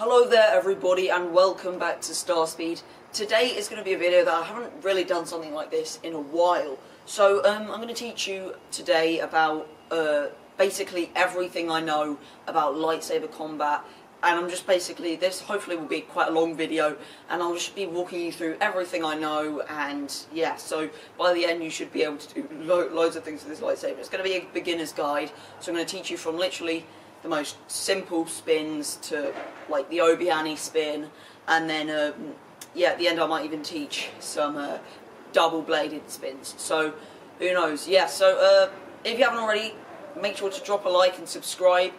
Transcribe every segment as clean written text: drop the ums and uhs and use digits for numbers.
Hello there everybody and welcome back to Starspeed. Today is going to be a video that I haven't really done something like this in a while. So I'm going to teach you today about basically everything I know about lightsaber combat. And I'm just basically, this hopefully will be quite a long video, and I'll just be walking you through everything I know, and yeah, so by the end you should be able to do loads of things with this lightsaber. It's going to be a beginner's guide, so I'm going to teach you from literally the most simple spins to like the Obi-Ani Spin, and then yeah, at the end I might even teach some double-bladed spins, so who knows. Yeah, so if you haven't already, make sure to drop a like and subscribe.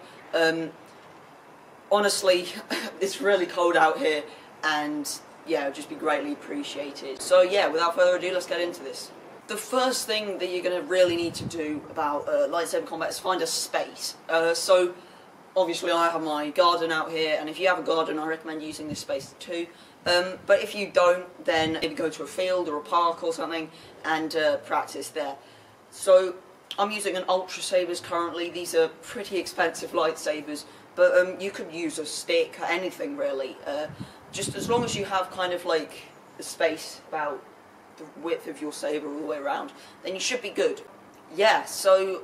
Honestly, it's really cold out here, and yeah, it would just be greatly appreciated. So yeah, without further ado, let's get into this. The first thing that you're going to really need to do about lightsaber combat is find a space. So obviously I have my garden out here, and if you have a garden I recommend using this space too. But if you don't, then maybe go to a field or a park or something and practice there. So I'm using an Ultra Sabers currently. These are pretty expensive lightsabers, but you could use a stick, anything really. Just as long as you have kind of like the space about the width of your saber all the way around, then you should be good. Yeah, so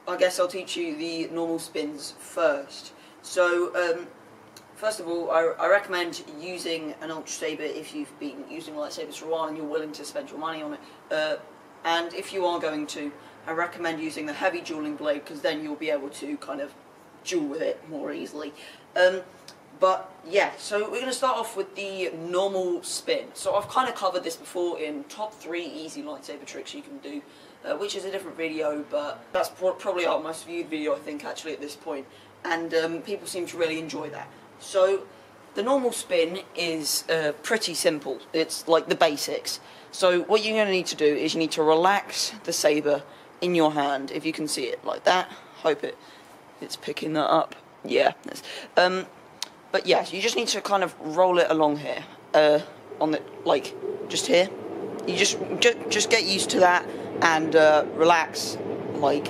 I guess I'll teach you the normal spins first. So first of all, I recommend using an Ultra Saber if you've been using lightsabers for a while and you're willing to spend your money on it. And if you are going to, I recommend using the heavy dueling blade, because then you'll be able to kind of duel with it more easily. But yeah, so we're going to start off with the normal spin. So I've kind of covered this before in top 3 easy lightsaber tricks you can do, which is a different video, but that's probably our most viewed video I think actually at this point, and people seem to really enjoy that. So the normal spin is pretty simple. It's like the basics. So what you're going to need to do is you need to relax the saber in your hand, if you can see it like that. Hope it's picking that up. Yeah. But yeah, you just need to kind of roll it along here, on the, like, just here. You just get used to that and relax, like,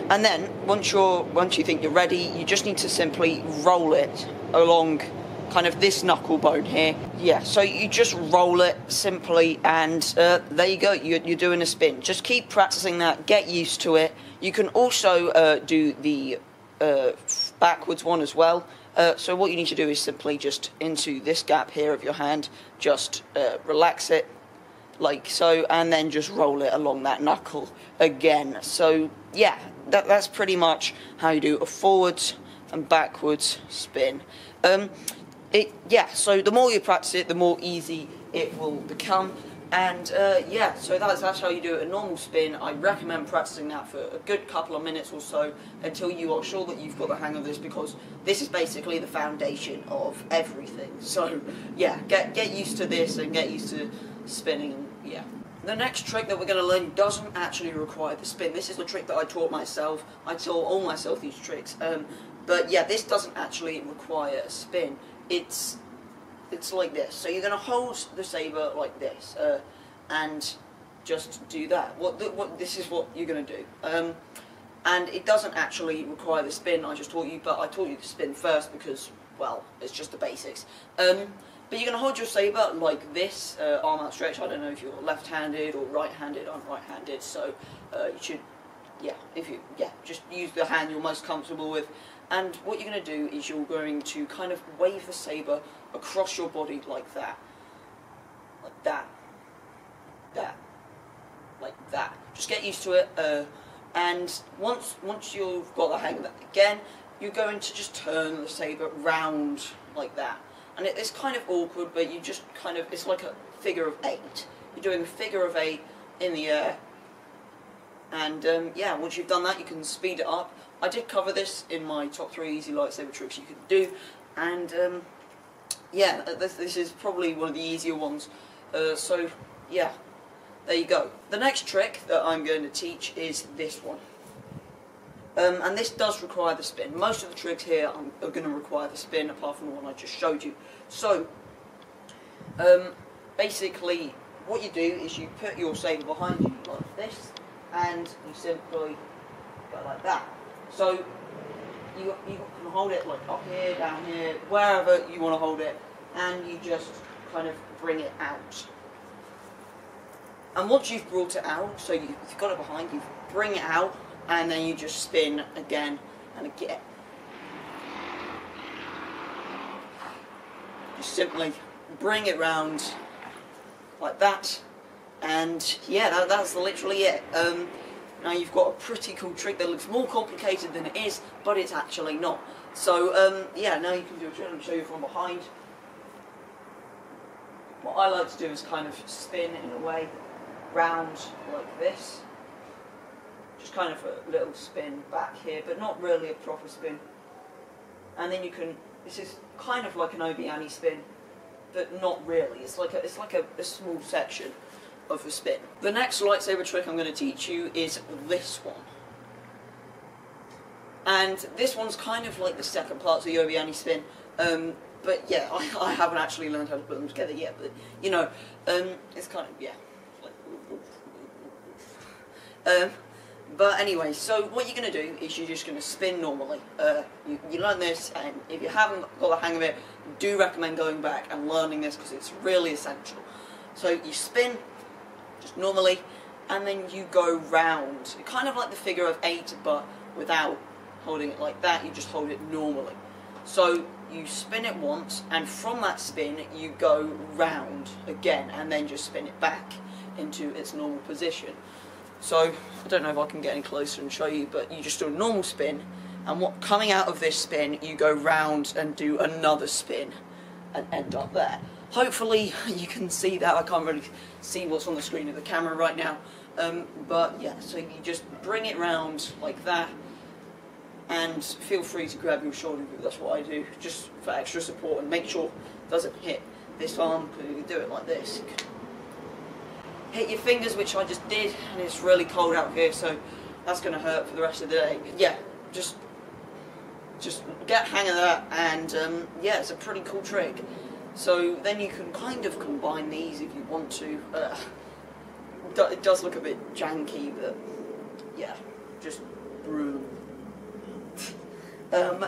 and then once you think you're ready, you just need to simply roll it along kind of this knuckle bone here. Yeah, so you just roll it simply, and there you go, you're doing a spin. Just keep practicing that, get used to it. You can also do the backwards one as well. So what you need to do is simply just into this gap here of your hand, just relax it like so, and then just roll it along that knuckle again. So yeah, that's pretty much how you do a forwards and backwards spin. Yeah, so the more you practice it, the more easy it will become. And yeah, so that's how you do a normal spin. I recommend practicing that for a good couple of minutes or so until you are sure that you've got the hang of this, because this is basically the foundation of everything. So yeah, get used to this and get used to spinning, and yeah. The next trick that we're going to learn doesn't actually require the spin. This is a trick that I taught myself. I taught all myself these tricks. But yeah, this doesn't actually require a spin. It's like this. So you're going to hold the saber like this, and just do that. This is what you're going to do. And it doesn't actually require the spin I just taught you, but I taught you the spin first because, well, it's just the basics. But you're going to hold your saber like this, arm outstretched. I don't know if you're left-handed or right-handed. I'm right-handed, so you should, just use the hand you're most comfortable with. And what you're going to do is you're going to kind of wave the saber across your body like that. Like that. That. Like that. Just get used to it. And once you've got the hang of that again, you're going to just turn the saber round like that. And it's kind of awkward, but you just kind of, it's like a figure of 8. You're doing a figure of 8 in the air. And yeah, once you've done that, you can speed it up. I did cover this in my top 3 easy lightsaber tricks you can do, and yeah, this is probably one of the easier ones. So yeah, there you go. The next trick that I'm going to teach is this one, and this does require the spin. Most of the tricks here are going to require the spin, apart from the one I just showed you. So basically, what you do is you put your saber behind you like this, and you simply go like that. So you can hold it like up here, down here, wherever you want to hold it, and you just kind of bring it out. And once you've brought it out, so you've got it behind you, bring it out, and then you just spin again and again. Just simply bring it round like that, and yeah, that's literally it. Now you've got a pretty cool trick that looks more complicated than it is, but it's actually not. So yeah, now you can do a trick. Let me show you from behind. What I like to do is kind of spin in a way round like this. Just kind of a little spin back here, but not really a proper spin. And then you can, this is kind of like an Obi-Ani spin, but not really. It's like a small section of a spin. The next lightsaber trick I'm going to teach you is this one. And this one's kind of like the second part of the Obi-Ani spin. But yeah, I haven't actually learned how to put them together yet, but you know, it's kind of, yeah. But anyway, so what you're going to do is you're just going to spin normally. You learn this, and if you haven't got the hang of it, do recommend going back and learning this because it's really essential. So you spin just normally, and then you go round, kind of like the figure of 8, but without holding it like that, you just hold it normally. So you spin it once, and from that spin you go round again, and then just spin it back into its normal position. So I don't know if I can get any closer and show you, but you just do a normal spin, and coming out of this spin you go round and do another spin and end up there. Hopefully you can see that. I can't really see what's on the screen of the camera right now, but yeah, so you just bring it round like that, and feel free to grab your shoulder grip. That's what I do, just for extra support, and make sure it doesn't hit this arm, because you can do it like this. Hit your fingers, which I just did, and it's really cold out here, so that's going to hurt for the rest of the day. Yeah, just get a hang of that, and yeah, it's a pretty cool trick. So then you can kind of combine these if you want to. It does look a bit janky, but yeah, just brew.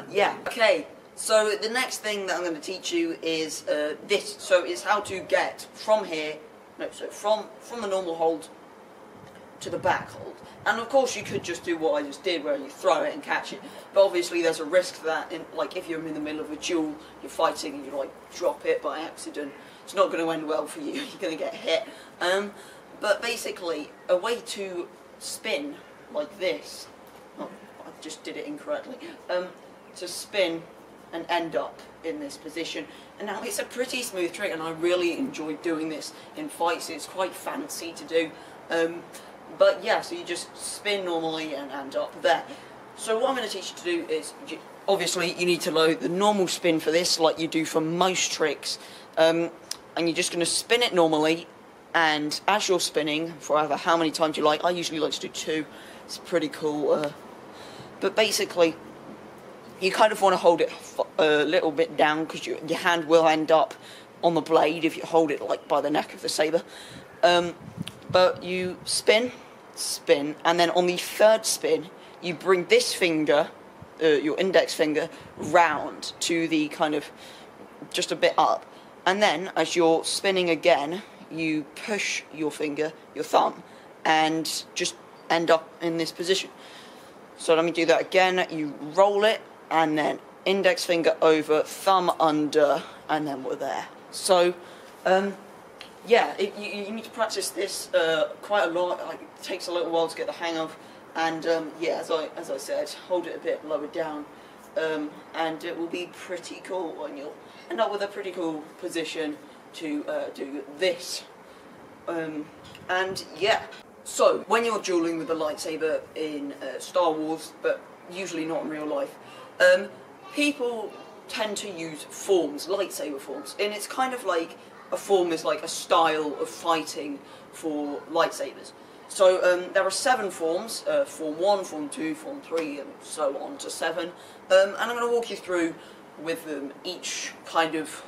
Yeah, okay, so the next thing that I'm going to teach you is this. So it's how to get from here, no, so from the normal hold to the back hold. And of course you could just do what I just did, where you throw it and catch it, but obviously there's a risk that, like if you're in the middle of a duel, you're fighting and you like drop it by accident, it's not going to end well for you, you're going to get hit. But basically, a way to spin like this, oh, I just did it incorrectly, to spin and end up in this position. And now it's a pretty smooth trick, and I really enjoy doing this in fights. It's quite fancy to do. But yeah, so you just spin normally and end up there. So what I'm going to teach you to do is, obviously you need to load the normal spin for this, like you do for most tricks. And you're just going to spin it normally, and as you're spinning, for either how many times you like, I usually like to do 2, it's pretty cool. But basically, you kind of want to hold it a little bit down, because your hand will end up on the blade if you hold it like by the neck of the saber. But you spin, and then on the third spin, you bring this finger, your index finger, round to the kind of, just a bit up. And then, as you're spinning again, you push your finger, your thumb, and just end up in this position. So let me do that again. You roll it, and then index finger over, thumb under, and then we're there. So, yeah, you need to practice this quite a lot. Like, it takes a little while to get the hang of, and yeah, as I said, hold it a bit lower down, and it will be pretty cool, and you'll end up with a pretty cool position to do this. And yeah, so when you're dueling with a lightsaber in Star Wars, but usually not in real life, people tend to use forms, lightsaber forms, and it's kind of like a form is like a style of fighting for lightsabers. So there are 7 forms, Form 1, Form 2, Form 3, and so on to 7, and I'm going to walk you through with them each kind of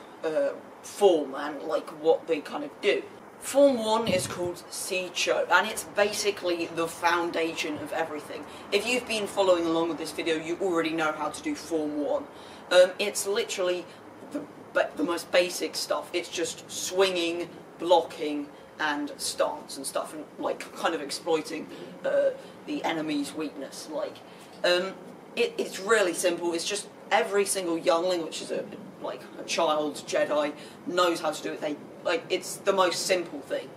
form and like what they kind of do. Form 1 is called Shii-Cho, and it's basically the foundation of everything. If you've been following along with this video, you already know how to do Form 1. It's literally the most basic stuff. It's just swinging, blocking, and stance and stuff, and like kind of exploiting the enemy's weakness. Like, it's really simple. It's just every single youngling, which is a child Jedi, knows how to do it. It's the most simple thing.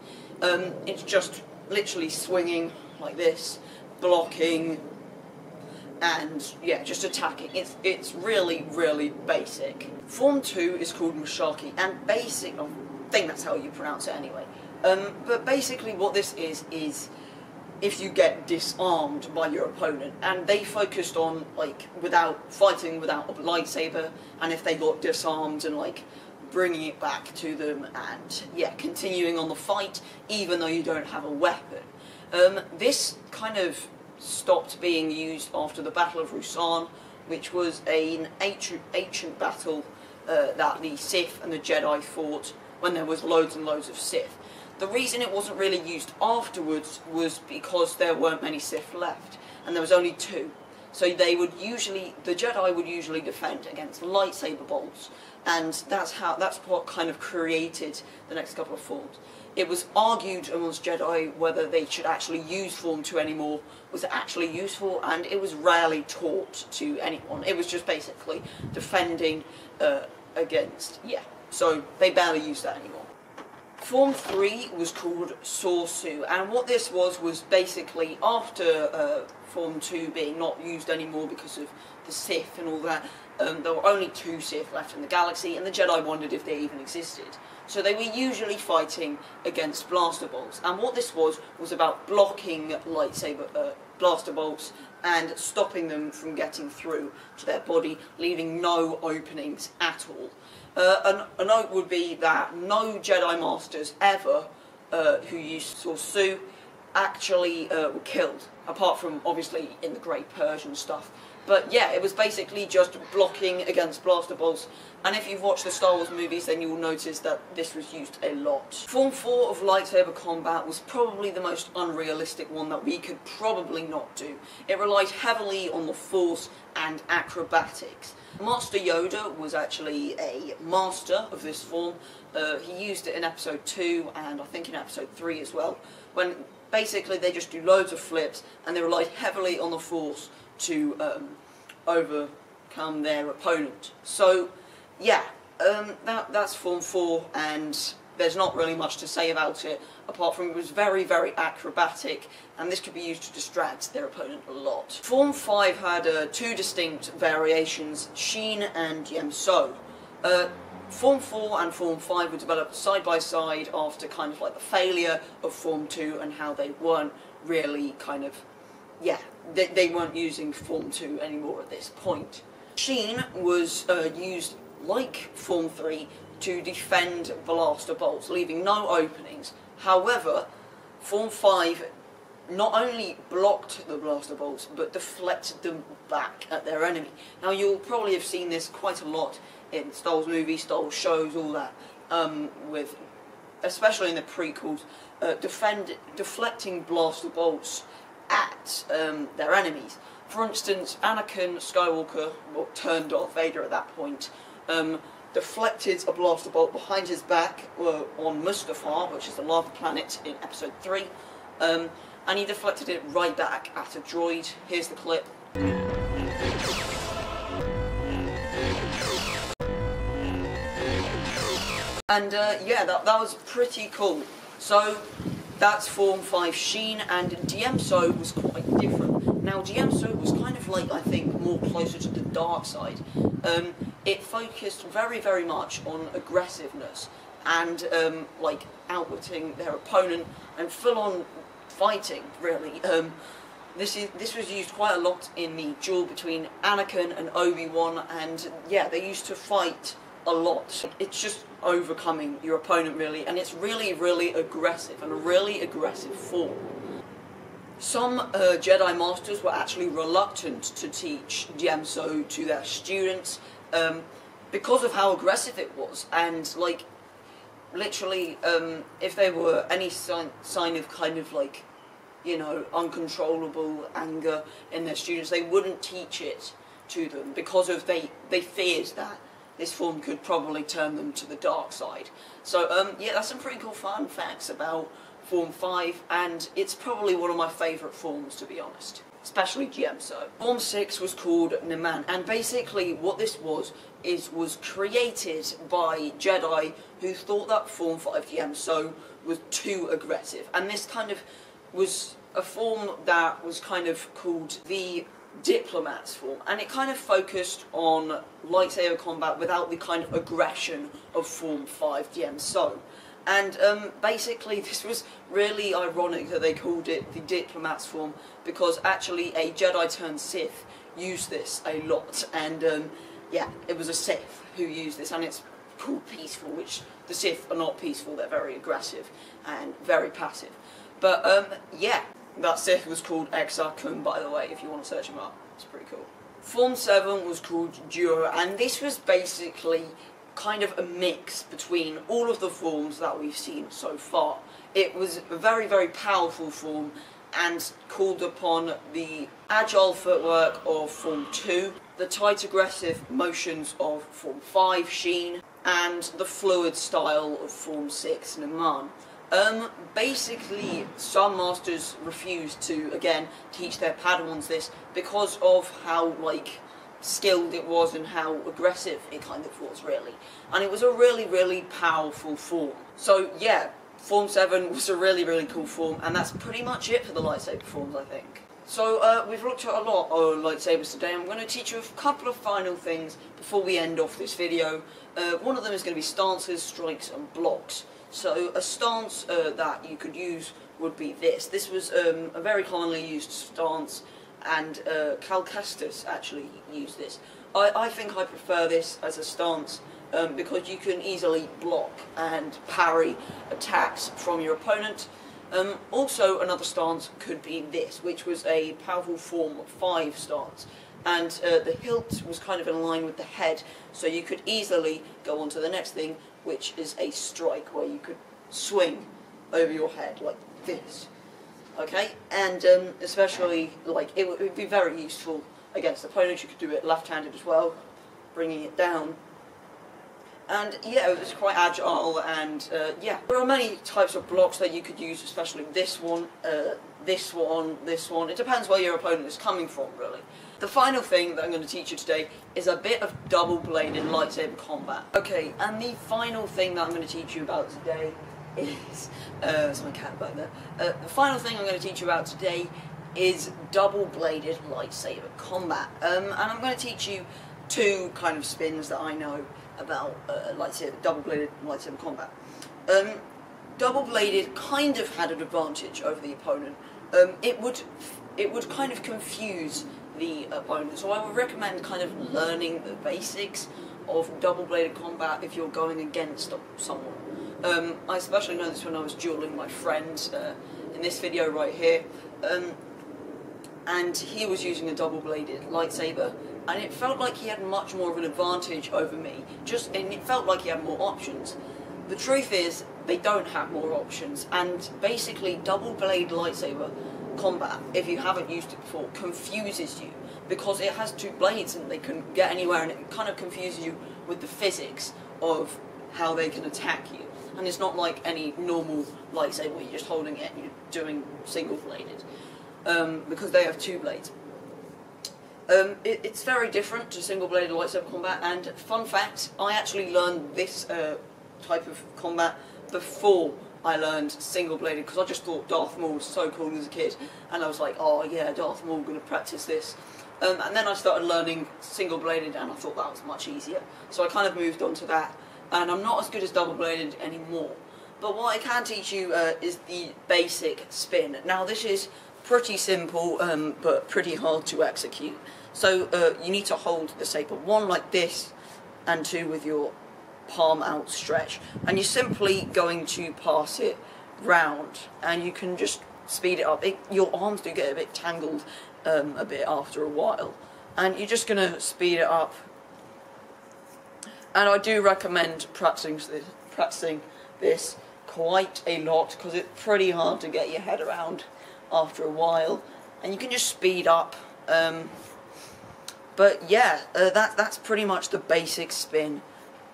It's just literally swinging like this, blocking, and yeah, just attacking. It's really, really basic. Form 2 is called Mushaki, and I think that's how you pronounce it anyway. But basically what this is if you get disarmed by your opponent, and they focused on fighting without a lightsaber, and if they got disarmed and bringing it back to them, and yeah, continuing on the fight even though you don't have a weapon. This kind of stopped being used after the Battle of Ruusan, which was an ancient battle that the Sith and the Jedi fought when there was loads and loads of Sith. The reason it wasn't really used afterwards was because there weren't many Sith left, and there was only 2. So the Jedi would usually defend against lightsaber bolts, and that's what kind of created the next couple of forms. It was argued amongst Jedi whether they should actually use Form 2 anymore. Was it actually useful? And it was rarely taught to anyone. It was just basically defending against, yeah. So they barely used that anymore. Form 3 was called Sorsu, and what this was basically after Form 2 being not used anymore because of the Sith and all that, there were only 2 Sith left in the galaxy, and the Jedi wondered if they even existed. So they were usually fighting against blaster bolts, and what this was about blocking lightsaber blaster bolts and stopping them from getting through to their body, leaving no openings at all. A note would be that no Jedi Masters ever who used Sorsu actually were killed, apart from obviously in the Great Purge and stuff. But yeah, it was basically just blocking against blaster bolts, and if you've watched the Star Wars movies then you will notice that this was used a lot. Form 4 of lightsaber combat was probably the most unrealistic one that we could probably not do. It relied heavily on the Force and acrobatics. Master Yoda was actually a master of this form. He used it in episode 2 and I think in episode 3 as well, when basically they just do loads of flips and they relied heavily on the Force to overcome their opponent. So yeah, that's Form 4, and there's not really much to say about it apart from it was very, very acrobatic, and this could be used to distract their opponent a lot. Form 5 had 2 distinct variations, Shii and Djem-So. Form 4 and Form 5 were developed side by side after kind of the failure of Form 2 and how they weren't really they weren't using Form 2 anymore at this point. Shii was used like Form 3 to defend blaster bolts, leaving no openings. However, Form 5 not only blocked the blaster bolts, but deflected them back at their enemy. Now, you'll probably have seen this quite a lot in Star Wars movies, Star Wars shows, all that, especially in the prequels, deflecting blaster bolts at their enemies. For instance, Anakin Skywalker, turned Darth Vader at that point, deflected a blaster bolt behind his back on Mustafar, which is the lava planet in episode 3, and he deflected it right back at a droid. Here's the clip. And yeah, that was pretty cool. So that's Form 5 Shii, and Djem-So was quite different. Now, Djem-So was kind of I think, more closer to the dark side. It focused very, very much on aggressiveness and outwitting their opponent and full-on fighting, really. This was used quite a lot in the duel between Anakin and Obi-Wan, and yeah, they used to fight a lot. It's just overcoming your opponent, really, and it's really, really aggressive, and a really aggressive form. Some Jedi Masters were actually reluctant to teach Djem-So to their students because of how aggressive it was, and literally, if there were any sign of kind of like, you know, uncontrollable anger in their students, they wouldn't teach it to them because of they feared that this form could probably turn them to the dark side. So yeah, that's some pretty cool fun facts about Form 5, and it's probably one of my favourite forms, to be honest, especially Djem-So. Form 6 was called Niman, and basically what this was created by Jedi who thought that Form 5 Djem-So was too aggressive, and this kind of was a form that was kind of called the Diplomat's form, and it kind of focused on lightsaber combat without the kind of aggression of Form 5 Djem-So. And basically this was really ironic that they called it the Diplomat's form, because actually a Jedi turned Sith used this a lot, and yeah, it was a Sith who used this, and it's called peaceful, which the Sith are not peaceful, they're very aggressive and very passive. But yeah, that Sith was called Exar Kun, by the way, if you want to search him up. It's pretty cool. Form 7 was called Duo, and this was basically kind of a mix between all of the forms that we've seen so far. It was a very, very powerful form and called upon the agile footwork of Form 2, the tight aggressive motions of Form 5 Sheen, and the fluid style of Form 6 Niman. Basically, some masters refused to, again, teach their Padawans this because of how, like, skilled it was and how aggressive it kind of was, really. And it was a really, really powerful form. So, yeah, Form 7 was a really, really cool form, and that's pretty much it for the lightsaber forms, I think. So, we've looked at a lot of lightsabers today. I'm going to teach you a couple of final things before we end off this video. One of them is going to be stances, strikes, and blocks. So, a stance that you could use would be this. This was a very commonly used stance, and Cal Kestis actually used this. I think I prefer this as a stance because you can easily block and parry attacks from your opponent. Also, another stance could be this, which was a powerful Form 5 stance, and the hilt was kind of in line with the head, so you could easily go on to the next thing, which is a strike, where you could swing over your head like this. Okay, and especially, like, it would be very useful against opponents. You could do it left-handed as well, bringing it down. And yeah, it was quite agile, and yeah. There are many types of blocks that you could use, especially this one, this one, this one. It depends where your opponent is coming from, really. The final thing that I'm going to teach you today is a bit of double-bladed lightsaber combat. Okay, and the final thing that I'm going to teach you about today is... there's my cat back there. The final thing I'm going to teach you about today is double-bladed lightsaber combat. And I'm going to teach you two kind of spins that I know about double-bladed lightsaber combat. Double-bladed kind of had an advantage over the opponent. It would kind of confuse the opponent, so I would recommend kind of learning the basics of double-bladed combat if you're going against someone. I especially know this when I was dueling my friend in this video right here, and he was using a double-bladed lightsaber, and it felt like he had much more of an advantage over me, and it felt like he had more options. The truth is, they don't have more options, and basically double-bladed lightsaber combat, if you haven't used it before, confuses you, because it has two blades and they can get anywhere, and it kind of confuses you with the physics of how they can attack you. And it's not like any normal lightsaber where you're just holding it and you're doing single-bladed, because they have two blades. It's very different to single-bladed lightsaber combat, and fun fact, I actually learned this type of combat before I learned single-bladed, because I just thought Darth Maul was so cool as a kid, and I was like, oh yeah, Darth Maul, going to practice this. And then I started learning single-bladed, and I thought that was much easier, so I kind of moved on to that, and I'm not as good as double-bladed anymore. But what I can teach you is the basic spin. Now this is pretty simple, but pretty hard to execute. So you need to hold the saber, one like this, and two with your palm outstretched, and you're simply going to pass it round, and you can just speed it up. Your arms do get a bit tangled a bit after a while, and you're just going to speed it up. And I do recommend practicing this quite a lot because it's pretty hard to get your head around after a while, and you can just speed up. But yeah, that's pretty much the basic spin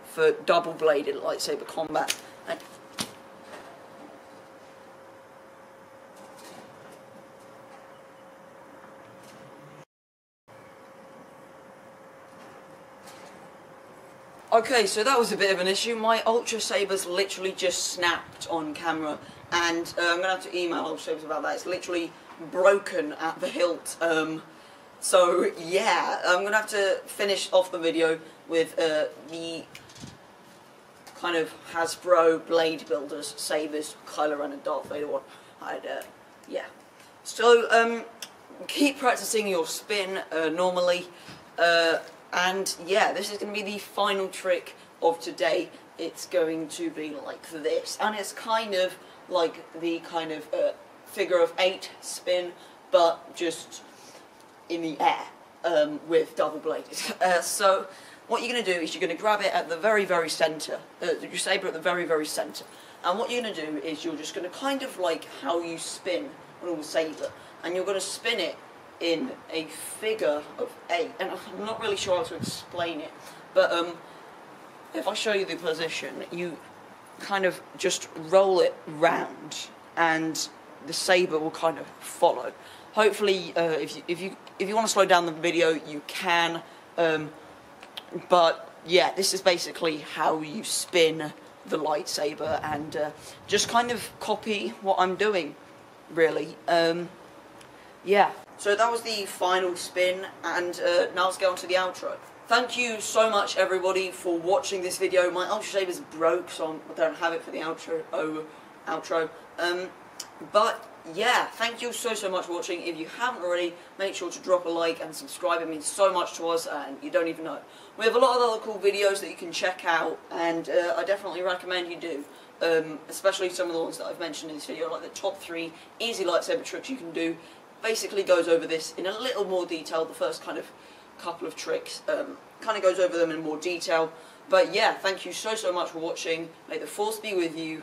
for double-bladed lightsaber combat. And okay, so that was a bit of an issue. My Ultra Sabers literally just snapped on camera, and I'm gonna have to email Ultra Sabers about that. It's literally broken at the hilt. So yeah, I'm gonna have to finish off the video with the kind of Hasbro Blade Builders sabers, Kylo Ren and Darth Vader one. Yeah. So keep practicing your spin normally, and yeah, this is gonna be the final trick of today. It's going to be like this, and it's kind of like the kind of figure of 8 spin, but just in the air with double bladed. So what you're going to do is you're going to grab it at the very, very centre, your saber at the very, very centre, and what you're going to do is you're just going to kind of like how you spin an all saber, and you're going to spin it in a figure of 8, and I'm not really sure how to explain it, but if I show you the position, you kind of just roll it round, and the saber will kind of follow. Hopefully, if you want to slow down the video, you can. But yeah, this is basically how you spin the lightsaber, and just kind of copy what I'm doing, really. Yeah. So that was the final spin, and now let's get on to the outro. Thank you so much, everybody, for watching this video. My Ultra Saber's broke, so I don't have it for the outro. But yeah, thank you so much for watching. If you haven't already, make sure to drop a like and subscribe. It means so much to us, and you don't even know. We have a lot of other cool videos that you can check out, and I definitely recommend you do. Especially some of the ones that I've mentioned in this video, like the top 3 easy lightsaber tricks you can do. Basically goes over this in a little more detail. The first kind of couple of tricks kind of goes over them in more detail. But yeah, thank you so much for watching. May the Force be with you.